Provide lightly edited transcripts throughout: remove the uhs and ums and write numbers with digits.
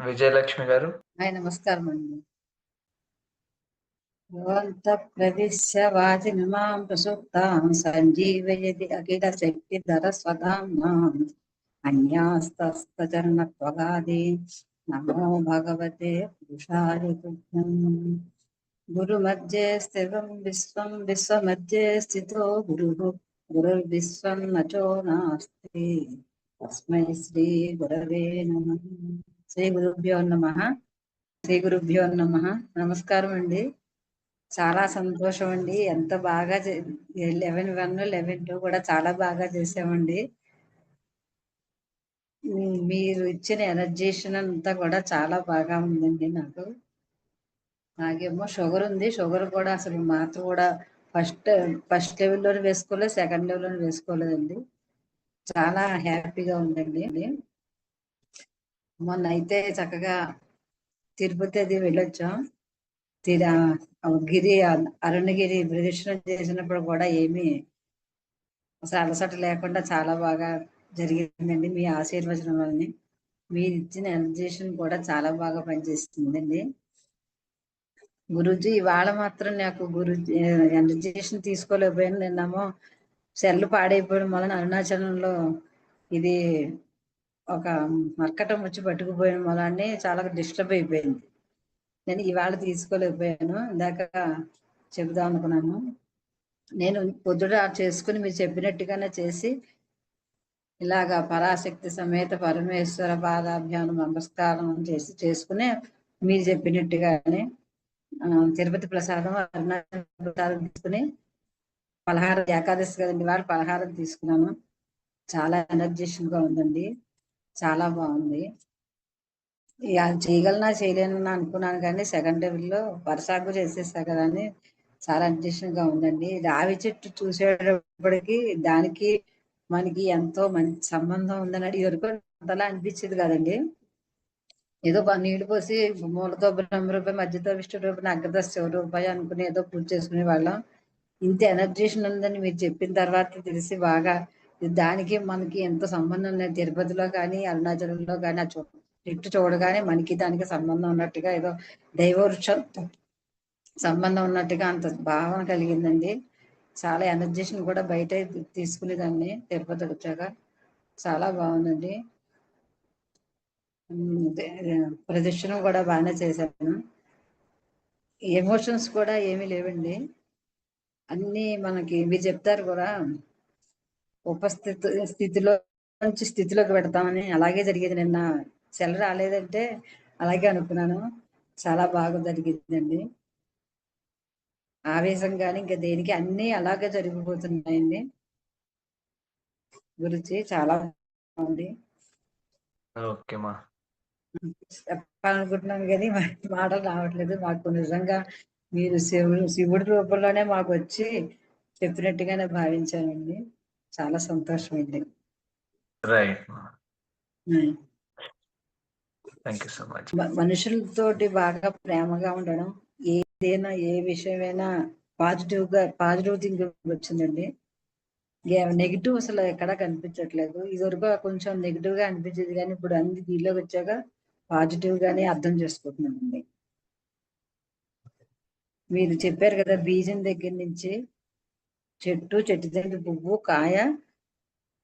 విజయలక్ష్మి గారు. హాయ్ నమస్కారం అండి. యోऽन्तः ప్రవిశ్య వాచిమిమాం ప్రసుప్తాం సంజీవయతి అఖిల శక్తిధరస్వధామ్నా అన్యాస్తస్తచరణత్వగాది నమో భగవతే పురుషాయ తుభ్యం. గురుమధ్యే స్థితం విశ్వం విశ్వమధ్యే స్థితో గురుః గురుర్విశ్వం నచో నాస్తి తస్మై శ్రీ గురవే నమః. శ్రీ గురుభ్యో నమః. శ్రీ గురుభ్యో నమః. నమస్కారం అండి. చాలా సంతోషం అండి. ఎంత బాగా 11:1 11:2 కూడా చాలా బాగా చేసామండి. మీరు ఇచ్చిన ఎనర్జేషన్ అంతా కూడా చాలా బాగా ఉందండి. నాకేమో షుగర్ ఉంది. షుగర్ కూడా అసలు మాత్రం కూడా ఫస్ట్ లెవెల్లోనే వేసుకోలేదు, సెకండ్ లెవెల్లోనే వేసుకోలేదండి. చాలా హ్యాపీగా ఉందండి. మొన్న అయితే చక్కగా తిరుపతి అది వెళ్ళొచ్చాం. అరుణగిరి ప్రదక్షిణ చేసినప్పుడు కూడా ఏమీ అసలు అలసట లేకుండా చాలా బాగా జరిగిందండి. మీ ఆశీర్వచనం వల్ల మీరు ఇచ్చిన ఎనర్జేషన్ కూడా చాలా బాగా పనిచేస్తుందండి. గురూజీ ఇవాళ మాత్రం నాకు ఎనర్జేషన్ తీసుకోలేకపోయాను. నిన్నేమో సెల్ పాడైపోవడం వలన అరుణాచలంలో ఇది ఒక మర్కటం వచ్చి పట్టుకుపోయిన వలన చాలా డిస్టర్బ్ అయిపోయింది. నేను ఇవాళ తీసుకోలేకపోయాను. ఇందాక చెబుదాం అనుకున్నాను. నేను పొద్దుట చేసుకుని మీరు చెప్పినట్టుగానే చేసి ఇలాగా పరాశక్తి సమేత పరమేశ్వర పాదాభ్యానం నమస్కారం చేసుకుని మీరు చెప్పినట్టుగానే తిరుపతి ప్రసాదం అరుణాచల ప్రసాదం తీసుకుని పలహారం ఏకాదశి కదండి, వాళ్ళు పలహారం తీసుకున్నాను. చాలా ఎనర్జేషన్ గా ఉందండి. చాలా బాగుంది. చేయగలనా చేయలేనన్నా అనుకున్నాను కానీ సెకండ్ లెవెల్లో వరుసాగు చేసేసా కదా అని చాలా ఎనర్జేషన్ గా ఉందండి. రావి చెట్టు చూసేటప్పటికి దానికి మనకి ఎంతో మంచి సంబంధం ఉందని ఇదివరకు అంతలా అనిపించేది కదండి. ఏదో నీళ్లు పోసి మూలతో బ్రహ్మరూపాయి, మధ్యతో విష్ణు రూపాయి, అగ్రత శివరూపాయి అనుకుని ఏదో పూజ చేసుకునే వాళ్ళం. ఇంత ఎనర్జేషన్ ఉందని మీరు చెప్పిన తర్వాత తెలిసి బాగా దానికి మనకి ఎంత సంబంధం లేదు. తిరుపతిలో కానీ అరుణాచలంలో కానీ ఆ చెట్టు చూడగానే మనకి దానికి సంబంధం ఉన్నట్టుగా ఏదో దైవవృక్షం సంబంధం ఉన్నట్టుగా అంత భావన కలిగిందండి. చాలా ఎనర్జేషన్ కూడా బయట తీసుకునేదాన్ని తిరుపతి వచ్చాక. చాలా బాగుందండి. ప్రదర్శన కూడా బాగానే చేశాను. ఎమోషన్స్ కూడా ఏమీ లేవండి. అన్ని మనకి మీరు చెప్తారు కూడా స్థితిలో నుంచి స్థితిలోకి పెడతామని, అలాగే జరిగేది. నిన్న సెల రాలేదంటే అలాగే అనుకున్నాను. చాలా బాగా జరిగిందండి. ఆవేశం కానీ ఇంకా దేనికి అన్ని అలాగే జరిగిపోతున్నాయండి. గురించి చాలా బాగుంది. ఓకే మా. చెప్పాలనుకుంటున్నాను కానీ మాటలు రావట్లేదు. మాకు నిజంగా మీరు శివుడి రూపంలోనే మాకు వచ్చి చెప్పినట్టుగానే భావించానండి. చాలా సంతోషం అండి. రైట్ మా. Thank you so much. మనుషులతోటి బాగా ప్రేమగా ఉండడం, ఏదైనా ఏ విషయమైనా పాజిటివ్ థింకింగ్ వచ్చిందండి. నెగిటివ్ అసలు ఎక్కడా కనిపించట్లేదు. ఇదివరకు కొంచెం నెగిటివ్ గా అనిపించేది కానీ ఇప్పుడు అన్ని దీనిలోకి వచ్చాక పాజిటివ్ గానే అర్థం చేసుకుంటున్నానండి. మీరు చెప్పారు కదా బీజం దగ్గర నుంచి చెట్టు దగ్గర పువ్వు, కాయ,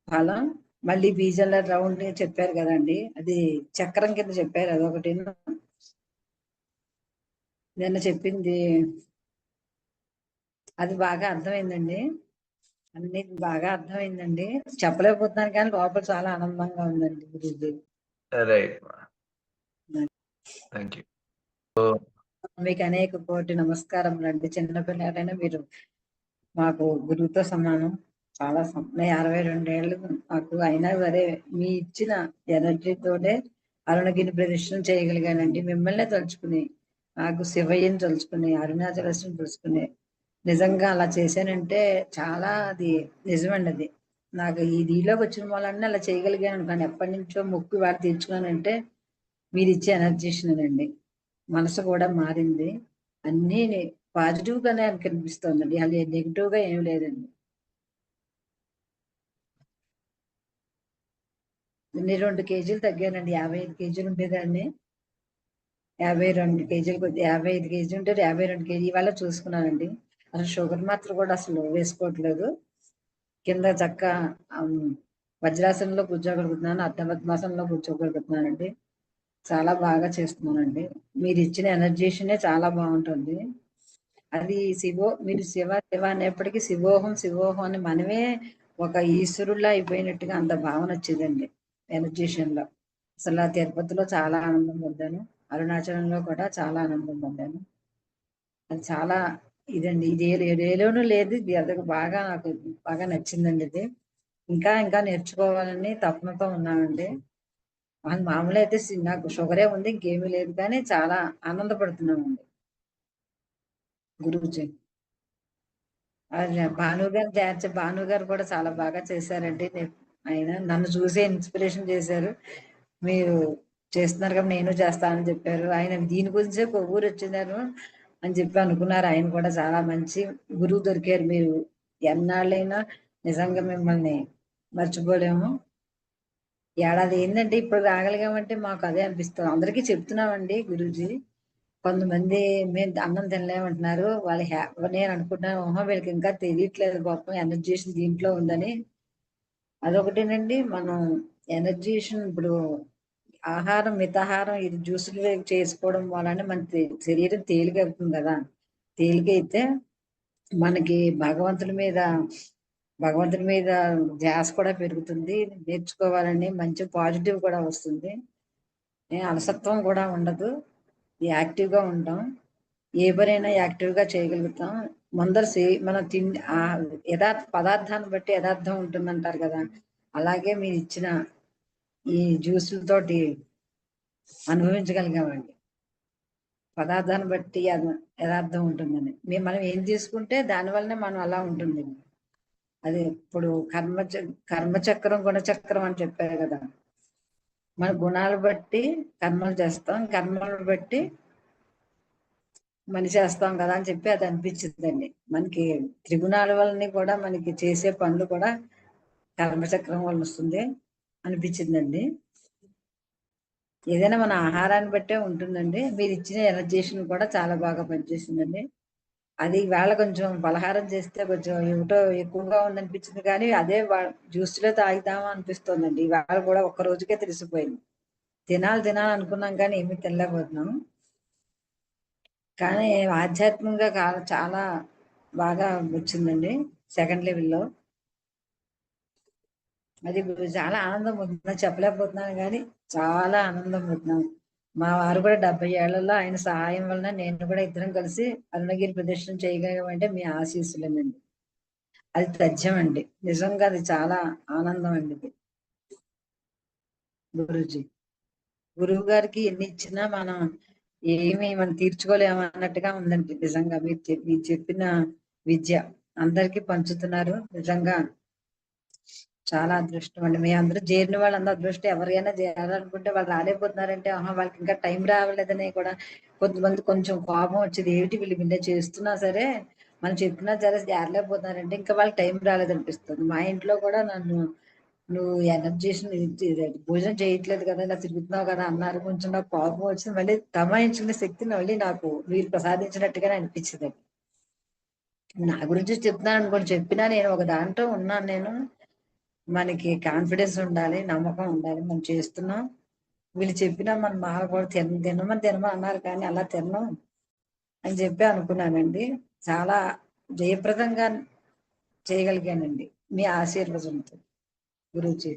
ఫలం, మళ్ళీ బీజంలో రౌండ్ చెప్పారు కదండి. అది చక్రం కింద చెప్పారు. అదొకటి నిన్న చెప్పింది అది బాగా అర్థమైందండి. అన్ని బాగా అర్థమైందండి. చెప్పలేకపోతున్నాను కానీ లోపల చాలా ఆనందంగా ఉందండి గురుజీ. రైట్ మా. Thank you. మీకు అనేక కోటి నమస్కారములు అండి. చిన్నపిల్లారైనా మీరు మాకు గురువుతో సమానం. చాలా 62 ఏళ్ళు నాకు అయినా సరే మీ ఇచ్చిన ఎనర్జీతోనే అరుణగిరి ప్రదర్శన చేయగలిగానండి. మిమ్మల్నే తలుచుకుని, నాకు శివయ్యని తలుచుకుని, అరుణాచలేశ్వరిని తలుచుకుని నిజంగా అలా చేశానంటే చాలా అది నిజమండి. అది నాకు ఈ దీలోకి వచ్చిన వాళ్ళని అలా చేయగలిగాను. కానీ ఎప్పటి నుంచో మొక్కు వాడు తీర్చుకున్నానంటే మీరు ఇచ్చే ఎనర్జేషన్ అండి. మనసు కూడా మారింది. అన్నీ పాజిటివ్ గానే కనిపిస్తోందండి. అది నెగిటివ్ గా ఏం లేదండి. నేను 2 కేజీలు తగ్గానండి. 55 కేజీలు ఉండేదాన్ని. 52 కేజీలు 55 కేజీ ఉంటే 52 కేజీ ఇవాళ చూసుకున్నానండి. అసలు షుగర్ మాత్రం కూడా అసలు వేసుకోవట్లేదు. కింద చక్క వజ్రాసనంలో కూర్చోగలుగుతున్నాను, అర్ధపద్మాసనంలో కూర్చోగలుగుతున్నానండి. చాలా బాగా చేస్తున్నానండి. మీరు ఇచ్చిన ఎనర్జీషనే చాలా బాగుంటుంది. అది మీరు శివ శివ అనేప్పటికీ శివోహం శివోహం అని మనమే ఒక ఈశ్వరుల్లా అయిపోయినట్టుగా అంత భావన వచ్చేదండి ఎనర్జీషన్ లో. అసలు ఆ తిరుపతిలో చాలా ఆనందం పొందాను, అరుణాచలంలో కూడా చాలా ఆనందం పొందాను. అది చాలా ఇదండి, ఇది ఏలోనూ లేదు, ఇది అదొక బాగా నాకు బాగా నచ్చిందండి. ఇది ఇంకా ఇంకా నేర్చుకోవాలని తపనతో ఉన్నానండి. మామూలు అయితే నాకు షుగరే ఉంది, ఇంకేమీ లేదు, కానీ చాలా ఆనందపడుతున్నామండి గురువుజీ. భాను గారు కూడా చాలా బాగా చేశారండి. ఆయన నన్ను చూసే ఇన్స్పిరేషన్ చేశారు. మీరు చేస్తున్నారు కాబట్టి నేను చేస్తానని చెప్పారు. ఆయన దీని గురించే కొవ్వూరు వచ్చినారు అని చెప్పి అనుకున్నారు. ఆయన కూడా చాలా మంచి గురువు దొరికారు. మీరు ఎన్నాళ్ళైనా నిజంగా మిమ్మల్ని మర్చిపోలేము. ఏడాది ఏంటంటే ఇప్పుడు రాగలిగామంటే మాకు అదే అనిపిస్తుంది. అందరికీ చెప్తున్నామండి గురూజీ. కొంతమంది మేము అన్నం తినలేమంటున్నారు. నేను అనుకుంటున్నాను, ఓహో వీళ్ళకి ఇంకా తెలియట్లేదు పాపం ఎనర్జీషన్ దీంట్లో ఉందని. అదొకటేనండి, మనం ఎనర్జీషన్ ఇప్పుడు ఆహారం మితాహారం ఇది జ్యూసులు చేసుకోవడం వలన మన శరీరం తేలికవుతుంది కదా. తేలికైతే మనకి భగవంతుడి మీద ధ్యాస కూడా పెరుగుతుంది. నేర్చుకోవాలని మంచి పాజిటివ్ కూడా వస్తుంది. అలసత్వం కూడా ఉండదు, యాక్టివ్గా ఉంటాం. ఏ పనైనా యాక్టివ్గా చేయగలుగుతాం. మనం తిండి పదార్థాన్ని బట్టి యథార్థం ఉంటుందంటారు కదా. అలాగే మీరు ఇచ్చిన ఈ జ్యూసులతోటి అనుభవించగలిగామండి. పదార్థాన్ని బట్టి యథార్థం ఉంటుందని మనం ఏం తీసుకుంటే దానివల్లనే మనం అలా ఉంటుంది. అది ఇప్పుడు కర్మచక్రం గుణచక్రం అని చెప్పారు కదా. మన గుణాలు బట్టి కర్మలు చేస్తాం, కర్మలను బట్టి మనిషి చేస్తాం కదా అని చెప్పి అది అనిపించిందండి. మనకి త్రిగుణాల వల్ల కూడా మనకి చేసే పనులు కూడా కర్మచక్రం వల్ల వస్తుంది అనిపించిందండి. ఏదైనా మన ఆహారాన్ని బట్టే ఉంటుందండి. మీరు ఇచ్చిన ఎనర్జీషన్ కూడా చాలా బాగా పనిచేసిందండి. అది ఇవాళ కొంచెం పలహారం చేస్తే కొంచెం ఏమిటో ఎక్కువగా ఉందనిపించింది, కానీ అదే జ్యూస్లో తాగుతామా అనిపిస్తుందండి. ఇవాళ కూడా ఒక్క రోజుకే తెలిసిపోయింది. తినాలి అనుకున్నాం కానీ ఏమీ తినలేకపోతున్నాం. కానీ ఆధ్యాత్మికంగా చాలా బాగా వచ్చిందండి సెకండ్ లెవెల్లో. అది చాలా ఆనందం పొందుతున్నాను, చెప్పలేకపోతున్నాను కానీ చాలా ఆనందం పొందుతున్నాను. మా వారు కూడా 70 ఏళ్లలో ఆయన సహాయం వలన నేను కూడా ఇద్దరం కలిసి అరుణగిరి ప్రదర్శన చేయగలిగామంటే మీ ఆశీస్సులేనండి. అది తథ్యం అండి, నిజంగా అది చాలా ఆనందం అండి. గురుజీ గురువు గారికి ఎన్ని ఇచ్చినా మనం తీర్చుకోలేము అన్నట్టుగా ఉందండి. నిజంగా మీరు చెప్పిన విద్య అందరికీ పంచుతున్నారు. నిజంగా చాలా అదృష్టం అండి. మీ అందరూ చేరిన వాళ్ళందరూ అదృష్టం. ఎవరైనా చేరాలనుకుంటే వాళ్ళు రాలేకపోతున్నారంటే వాళ్ళకి ఇంకా టైం రావలేదని కూడా కొంతమంది కొంచెం కోపం వచ్చేది. ఏమిటి వీళ్ళు బిడ్డ చేస్తున్నా సరే మనం చెప్పినా సరే చేరలేకపోతున్నారంటే ఇంకా వాళ్ళకి టైం రాలేదనిపిస్తుంది. మా ఇంట్లో కూడా నువ్వు ఎనర్జీషన్ భోజనం చేయట్లేదు కదా, ఇలా తిరుగుతున్నావు కదా అన్నారు. కొంచెం నాకు కోపం వచ్చింది. మళ్ళీ తమాయించుకునే శక్తిని మళ్ళీ నాకు మీరు ప్రసాదించినట్టుగానే అనిపించింది. నా గురించి చెప్తున్నాను అనుకోండి, చెప్పినా నేను ఒక దాంట్లో ఉన్నాను. మనకి కాన్ఫిడెన్స్ ఉండాలి, నమ్మకం ఉండాలి. మనం చేస్తున్నాం, వీళ్ళు చెప్పినా మనం మానకూడదు. తినమని అన్నారు కానీ అలా తిన్నాం అని చెప్పి అనుకున్నానండి. చాలా జయప్రదంగా చేయగలిగానండి మీ ఆశీర్వచనంతో గురూజీ.